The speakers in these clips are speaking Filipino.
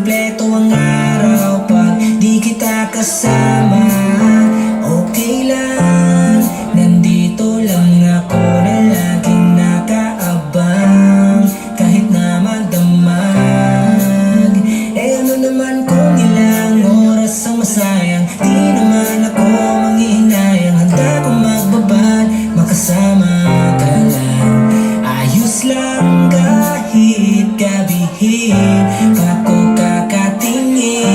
kumpleto ang araw pag di kita kasama. Okay lang, nandito lang ako na laging nakaabang kahit na magdamag. Eh ano naman kung ilang oras ang masayang, di naman ako manghihinayang. Handa kong magbabad, makasama ka lang. Ayos lang kahit gabihin pa ko kakatingin,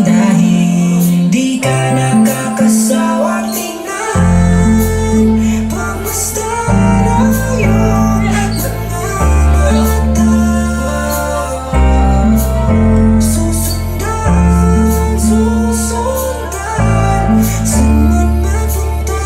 dahil hindi ka nakakasawa tingnan. Pagmasta na yung mga mata, susundan, susundan, saan man mapunta.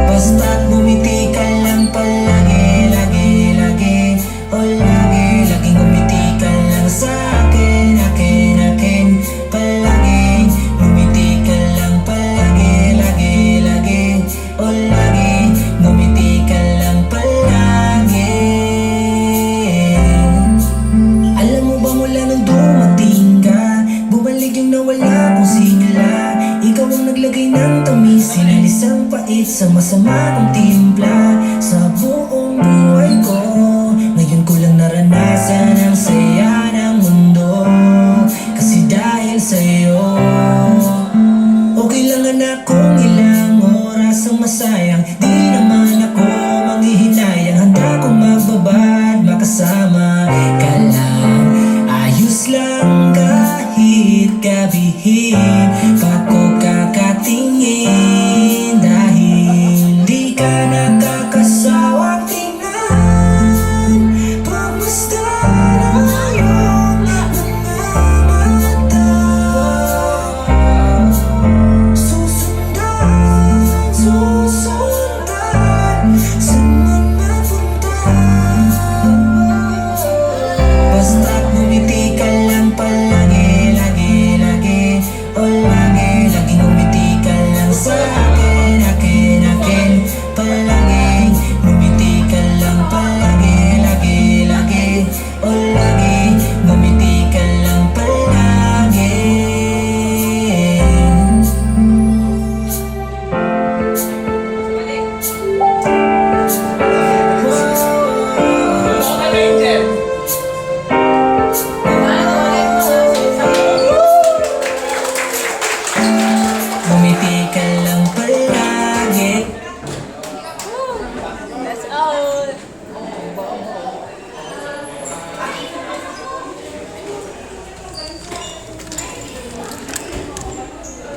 Basta't bumiti ka lang palagi, lagi, lagi, o lagi, laging bumiti ka lang sa akin, akin, akin. Palagi, bumiti ka lang palagi, lagi, lagi, o lagi, bumiti ka lang palagi. Alam mo ba mula nung dumating ka, bumalik yung nawala kong sigla. Ikaw ang naglagay ng tamis, sinalis ang pait sa masama kong timpla. Sa buong buhay ko, ngayon ko lang naranasan ang saya ng mundo, kasi dahil sa'yo. Okay lang anak kung ilang oras ang masayang, di naman ako manghihinayang. Handa kong magbabad, makasama ka lang. Ayos lang kahit gabihin pa ko kakatingin, dahil hindi ka nakakasawa tingnan. Pagmasta na yung mga mata, susundan, susundan, saan man mapunta. Basta't bumiti ka lang palagi, lagi, lagi, o lagi, laging bumiti ka lang sa akin, akin, akin. Palagi, bumiti ka lang palagi, lagi, lagi, o lagi.